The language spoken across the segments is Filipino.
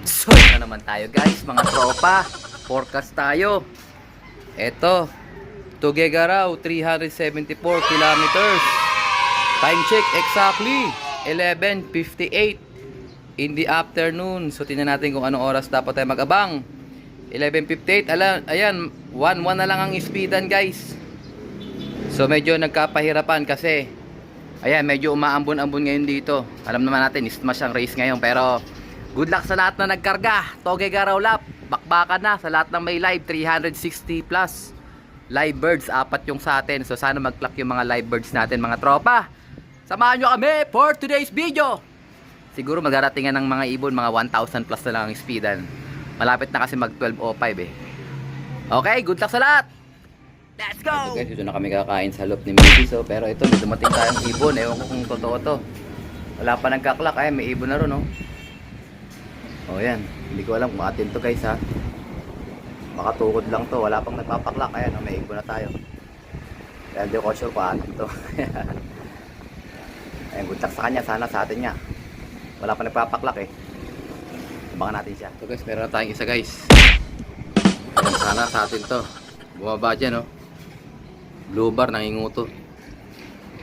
So na naman tayo guys, mga tropa. Forecast tayo. Eto, Tuguegarao 374 kilometers. Time check exactly 11:58 in the afternoon. So tingnan natin kung anong oras dapat tayo mag-abang. 11:58, ayan, 1-1 na lang ang speedan guys. So medyo nagkapahirapan kasi ayan, medyo umaambon-ambon ngayon dito. Alam naman natin, smash ang race ngayon. Pero good luck sa lahat na nagkarga. Tuguegarao lap, bakbakan na sa lahat ng may live. 360 plus live birds, 4 yung sa atin. So sana mag-clock yung mga live birds natin, mga tropa. Samahan nyo kami for today's video. Siguro magdaratingan ng mga ibon, mga 1,000 plus na lang ang speedan. Malapit na kasi mag 12:05 eh. Okay, good luck sa lahat. Let's go! Ito guys, dito na kami kakain sa loop ni Missy. So, pero ito, may dumating tayong ibon. Ewan ko kung totoo to. Wala pa nagkaklak. Ay, may ibon na ron, oh. O, yan. Hindi ko alam kung atin to guys, ha. Makatukod lang to. Wala pang nagpapaklak. Ayan, oh, may ibon na tayo. Kaya hindi ko sure kung atin to. Ayan, good luck sa kanya. Sana sa atin niya. Wala pa nagpapaklak, eh. Abangan natin siya. So guys, meron na tayong isa guys. Ayan, sana sa atin to. Bumaba dyan, oh. Blue bar, nanginguto.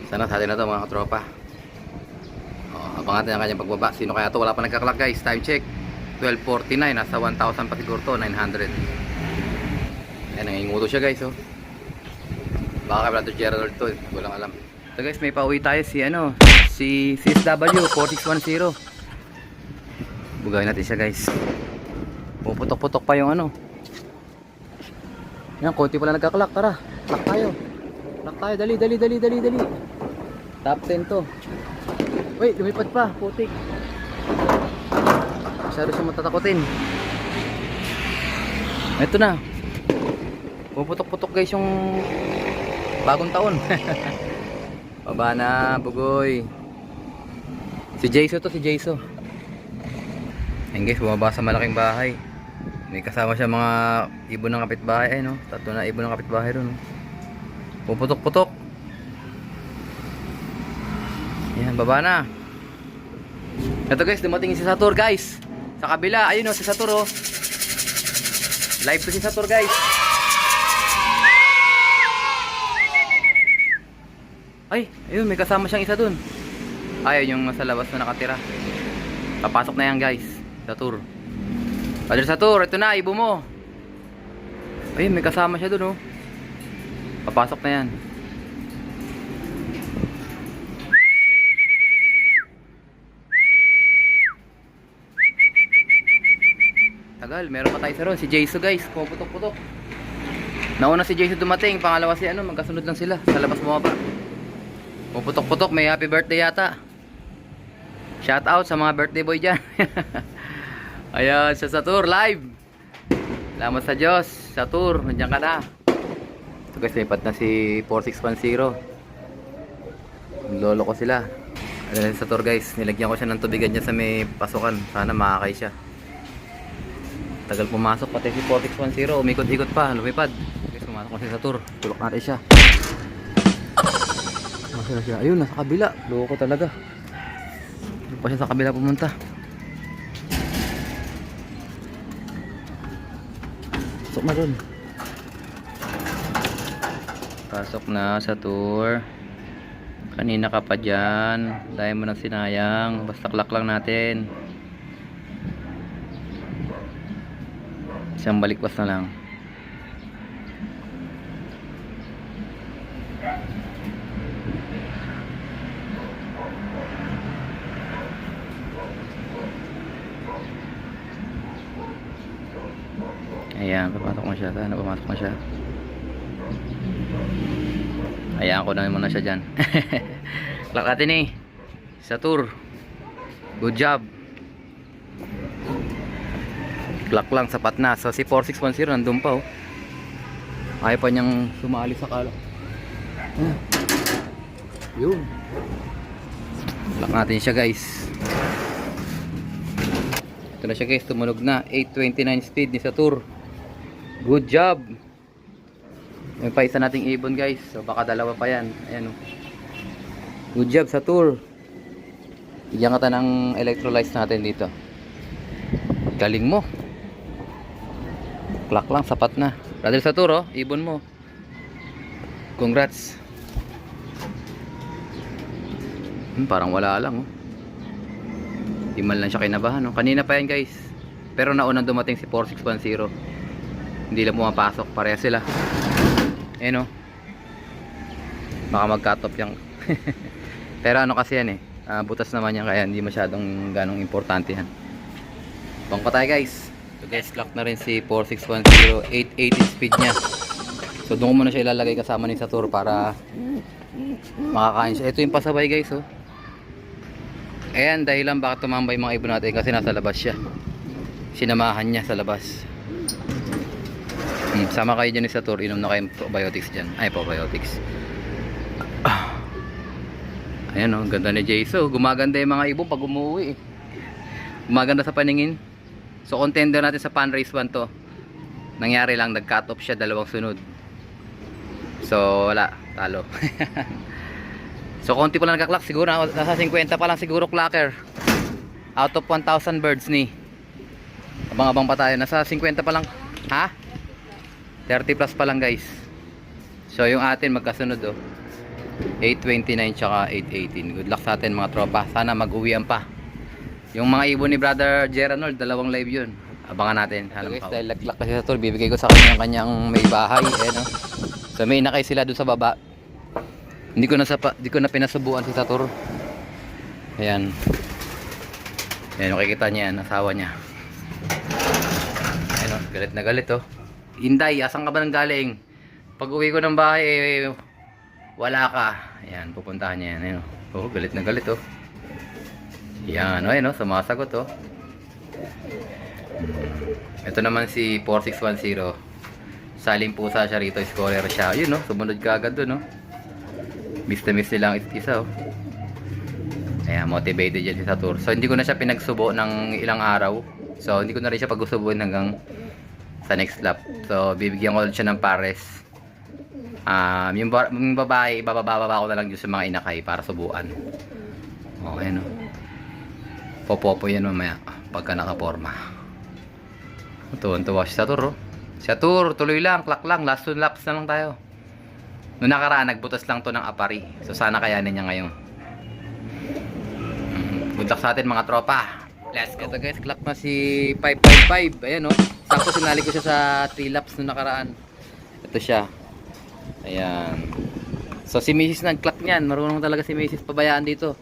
Sana sa atin na to mga katropa. Abangan natin ang kanyang pagbaba. Sino kaya to? Wala pa nagkaklak guys. Time check 12:49. Nasa 1,000 pa siguro to. 900. Ayan, nanginguto siya guys, oh. Baka kaya to Gerald to, walang alam. So guys, may pauwi tayo si si CSW 4610. Bugawin natin siya guys. Puputok-putok pa yung Yan, konti pala nagkaklak. Tara, klak tayo. Klak tayo, dali. Top 10 to. Uy, lumipad pa, putik. Masyado siya matatakotin. Ito na. Puputok-putok guys yung bagong taon. Baba na, bugoy. Si Jayso to, si Jayso. Ayun guys, bumaba sa malaking bahay. May kasama siya mga ibon ng kapitbahay, no? 3 na ibon ng kapitbahay doon. Puputok-putok. Yan, baba na. Ito guys, dumating si Satur guys. Sa kabila, ayun si Satur, oh. Live to si Satur guys. Ay, ayun, may kasama siyang isa doon. Ayun yung nasa labas na nakatira. Papasok na yan guys. Satur. Padre Satur, ito na, ibo mo. Ayun, may kasama siya doon, oh. Papasok na yan. Tagal, meron pa tayo sa ron. Si Jayso guys, puputok-putok. Nauna si Jayso dumating, pangalawa si magkasunod lang sila. Sa labas bumaba. Puputok-putok, may happy birthday yata. Shout out sa mga birthday boy dyan. Ayan, sa Satur live. Salamat sa Diyos. Satur, nandiyan ka na. So guys, lipat na si 4610. Lolo ko sila. Ayan sa Satur guys, nilagyan ko siya ng tubigan niya sa may pasukan. Sana makakay siya. Tagal pumasok pati si 4610. Umikot-ikot pa, lumipad. Guys, pumasok ko si Satur. Tulok natin siya. Masaya siya. Ayun, nasa kabila. Loko talaga. Hindi pa siya sa kabila pumunta. Pasok na dun. Pasok na sa tour. Kanina ka pa dyan. Dahil mo nang sinayang. Basta klak lang natin. Isang balikwas na lang. Ayan, papasok na siya. Sana pumasok na siya. Ayan ko na muna siya dyan. Klak natin eh. Satur. Good job. Klak lang, sapat na. So si 4610 nandun pa, oh. Ayaw pa niyang sumali sa kalak. Yun. Klak natin siya guys. Ito na siya guys, tumunog na. 829 speed ni Satur. Good job. May pa isa nating ibon guys. So baka dalawa pa yan. Ayan, oh. Good job Satur. Bigyan kita ng electrolytes natin dito. Galing mo. Clock lang, sapat na. Brother Satur, ibon mo. Congrats. Parang wala lang, oh. Di man lang siya kinabahan, oh. Kanina pa yan, guys. Pero naunang dumating si 4610. Hindi lang pumapasok, pareha sila. Ayan, oh. Baka mag-cut off yan. Pero ano kasi yan, butas naman yan, kaya hindi masyadong ganong importante yan. Bang pa tayo, guys. So guys, clock na rin si 4610, 880 speed niya. So doon ko muna siya ilalagay kasama ni Satur para makakain siya. Ito yung pasabay, guys, oh. Ayan, dahilan bakit tumambay mga ibon natin, kasi nasa labas siya. Sinamahan niya sa labas. Sama kayo dyan ni Satur, inom na kayong probiotics dyan. Ay, probiotics. Ayan, oh, ganda ni Jayso. Gumaganda yung mga ibon pag umuwi, gumaganda sa paningin. So contender natin sa pan race 1 to. Nangyari lang, nag-cut off siya, dalawang sunod. So wala, talo. So konti pa lang nagka-clock, siguro nasa 50 pa lang siguro clocker. Out of 1,000 birds ni. Abang-abang pa tayo, nasa 50 pa lang. Ha? 30 plus pa lang, guys. So yung atin magkasunod, oh. 829 tsaka 818. Good luck sa atin mga tropa. Sana mag-uwian pa. Yung mga ibon ni Brother Geranold, dalawang live yun. Abangan natin. So guys, dahil laklak kasi sa tour, bibigay ko sa kanyang may bahay. Ayan, oh. So may inakay sila doon sa baba. Hindi ko na pinasubuan si Satur. Ayan. Ayan, makikita niya yan, asawa niya. Ayan, oh, galit na galit, oh. Inday, asan ka ba nang galing? Pag uwi ko ng bahay, wala ka. Ayan, pupuntahan niya yan. Ayan, oh, galit na galit, oh. Yan, ayan, oh, sumasagot, oh. Ito naman si 4610. Saling pusa siya rito, scorer siya. Yun, oh, sumunod ka agad dun, oh. Miss na miss nilang isa, oh. Ayan, motivated yan si Satur. So hindi ko na siya pinagsubo ng ilang araw. So hindi ko na rin siya pagsusubuin hanggang sa next lap. So bibigyan ko ulit siya ng pares. Yung babae, bababa ko na lang dyan sa mga inakay para subuan. Okay, no? Popopo yan mamaya pagka nakaporma. Tuwan-tuwa si Satur, oh. Satur, tuloy lang, clock lang, last 2 laps na lang tayo. Noong nakaraan, nagbutas lang to ng apari. So sana kayanin niya ngayon. Good luck sa atin mga tropa. Let's go. Ito guys, clock na si 555. Ayan, oh. Sakto sinali ko siya sa 3 laps noong nakaraan. Ito siya. Ayan. So si Mrs. nag-clock niyan. Marunong talaga si Mrs. pabayaan dito.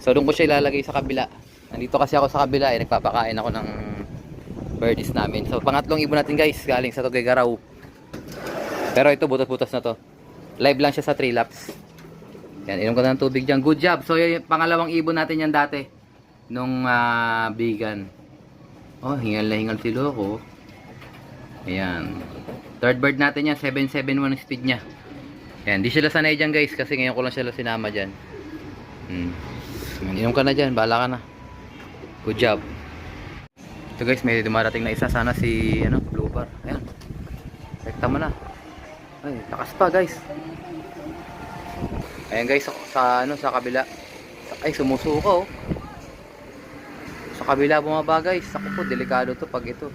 So doon ko siya ilalagay sa kabila. Nandito kasi ako sa kabila, nagpapakain ako ng birdies namin. So pangatlong ibon natin, guys, galing sa Tuguegarao. Pero ito butas-butas na to. Live lang siya sa 3 laps. Yan, inom ko na ng tubig dyan. Good job. So yung pangalawang ibon natin yan dati nung bigan. Oh, hingal na hingal si Loco. Ayan. Third bird natin yan, 771 speed niya. Ayan, di sila sanay dyan, guys, kasi ngayon ko lang sila sinama dyan. Inom ka na dyan, bahala ka na. Good job. Ito guys, may dumarating na isa, sana si Blue Bar. Ayan. Rekta mo na. Ay, takas pa, guys. Ayan guys, sa kabila. Ay, sumusuka, oh. Sa kabila bumaba, guys. Ako po, delikado to pag ito.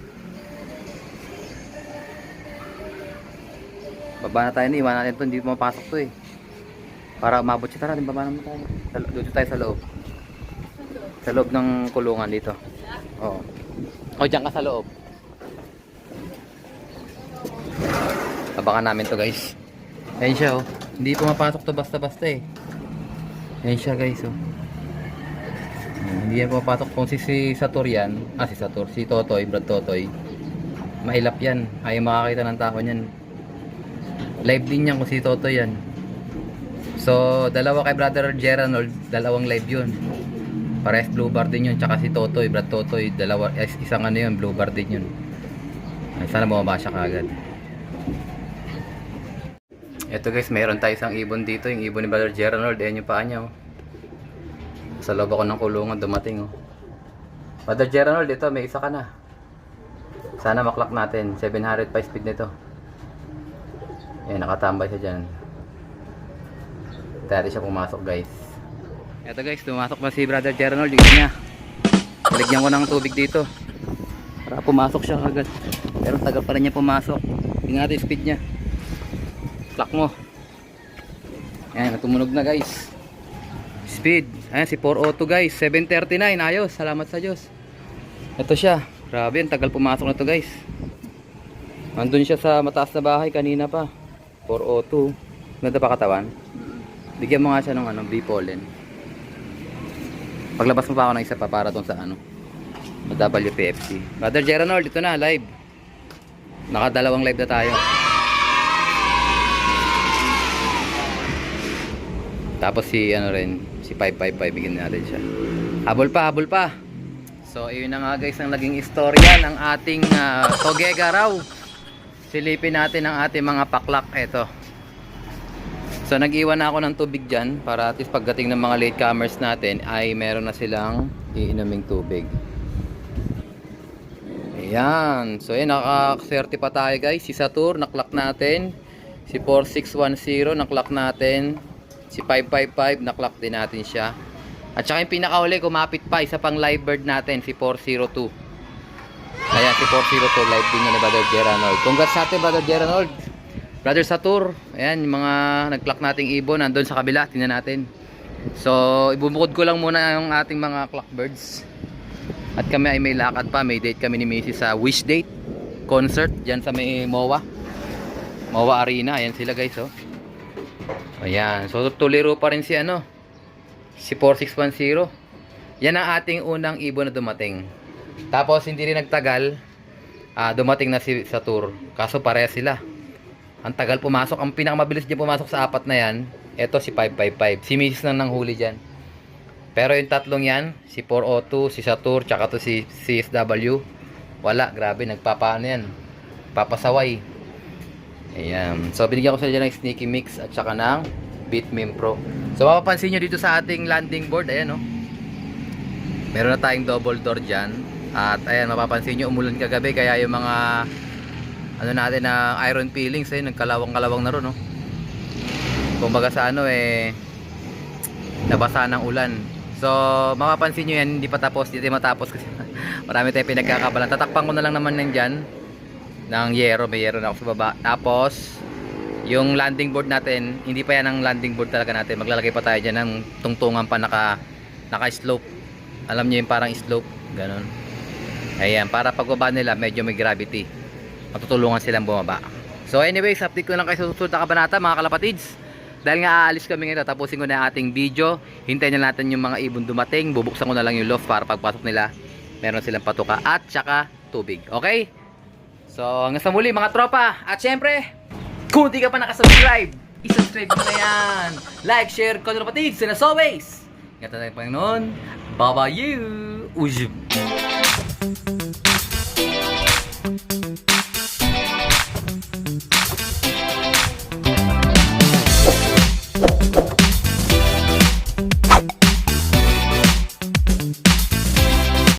Baba na tayo, iwan natin to, hindi mapasok to, eh. Para umabot siya, tara, baba naman tayo. Dito tayo sa loob. Sa loob ng kulungan dito. Oo. O, dyan ka sa loob. Abangan namin to, guys. Ayan siya, oh. Hindi pumapasok to basta-basta, eh. Ayan siya, guys, oh. Hindi yan pumapasok kung si Satur yan. Si Satur. Si Totoy, Brad Totoy. Mahilap yan. Ayaw makakita ng tao niyan. Live din yan kung si Totoy yan. So, dalawa kay Brother Geranold, dalawang live yun. Parehas Blue Bar din yun. Tsaka si Totoy, Brad Totoy, isang yun, Blue Bar din yun. Sana bumaba siya kagad. Ito guys, mayroon tayo isang ibon dito. Yung ibon ni Brother Geranold. Ayan yung paa niya, oh. Sa loob ako ng kulungan, dumating, oh. Brother Geranold, ito, may isa ka na. Sana maklak natin. 705 speed nito. Ayan, nakatambay siya dyan. Tari siya pumasok, guys. Ito guys, tumasok na si Brother Geranold. Yung niya. Nilagyan ko ng tubig dito. para pumasok siya agad. Pero tagal pa rin niya pumasok. Tingnan natin yung speed niya. Clock mo. Ayan, tumunog na guys. Speed. Ayan, si 402 guys. 739. Ayos. Salamat sa Diyos. Ito siya. Grabe, ang tagal pumasok na to guys. Andun siya sa mataas na bahay kanina pa. 402. Ganda pa katawan. Bigyan mo nga siya ng bee pollen. Paglabas mo pa ako ng isa pa para dun sa WPFC. Brother Geranold, ito na, live. Nakadalawang live na tayo. Tapos si si 555, bigyan natin siya. Habol pa, habol pa. So, ayun na nga guys ang naging istorya ng ating Togega raw. Silipin natin ang ating mga paklak. Eto. So nag-iwan na ako ng tubig dyan para at least pagdating ng mga latecomers natin ay meron na silang iinuming tubig. Ayan. So ayan, nakakaserte pa tayo guys. Si Satur, naklak natin. Si 4610, naklak natin. Si 555, naklak din natin siya. At saka yung pinakauli, kumapit pa, isa pang live bird natin, si 402. Ayan, si 402, live din niya ni Brother Geranold. Congrats natin, Brother Geranold. Brother Satur, ayan, yung mga nag-clock nating ibon, nandun sa kabila, tingnan natin. So, ibubukod ko lang muna yung ating mga clockbirds. At kami ay may lakad pa, may date kami ni Macy sa Wish Date concert, dyan sa may MOA Arena, ayan sila guys, oh. Ayan, so tuliro pa rin si si 4610. Yan ang ating unang ibon na dumating. Tapos, hindi rin nagtagal, dumating na si Satur, kaso pareha sila. Ang tagal pumasok. Ang pinakamabilis niya pumasok sa apat na yan, eto si 555. Si Mrs. nang nanghuli dyan. Pero yung tatlong yan, si 402, si Satur, tsaka to si CSW, wala. Grabe, nagpapaano yan. Papasaway. Ayan. So, binigyan ko sila dyan ng Sneaky Mix at tsaka ng Bitmim Pro. So, mapapansin nyo dito sa ating landing board, ayan o. Meron na tayong double door dyan. At ayan, mapapansin nyo, umulan kagabi. Kaya yung mga natin na iron peelings ay nagkalawang-kalawang na ron, no. Kumbaga sa nabasa ng ulan. So, mapapansin niyo yan, hindi pa tapos, hindi matapos kasi marami tayong pinagkakabalan. Tatakpan ko na lang naman diyan ng yero, may yero na ako sa baba. Tapos yung landing board natin, hindi pa yan ang landing board talaga natin. Maglalagay pa tayo diyan ng tungtungan pa naka-slope. Alam niyo yung parang slope, ganun. Ayan, para pagbaba nila medyo may gravity. Matutulungan silang bumaba. So anyways, update ko lang kayo sa susunod na kabanata mga kalapatids. Dahil nga aalis kami ngayon, tapusin ko na ating video. Hintayin na natin yung mga ibon dumating. Bubuksan ko na lang yung loft para pagpasok nila meron silang patuka at saka tubig. Okay? So hanggang sa muli mga tropa. At syempre, kung di ka pa nakasubscribe, isubscribe mo na yan. Like, share, kalapatids. And as always, ingat tayo Panginoon. Bye-bye you. Ujib.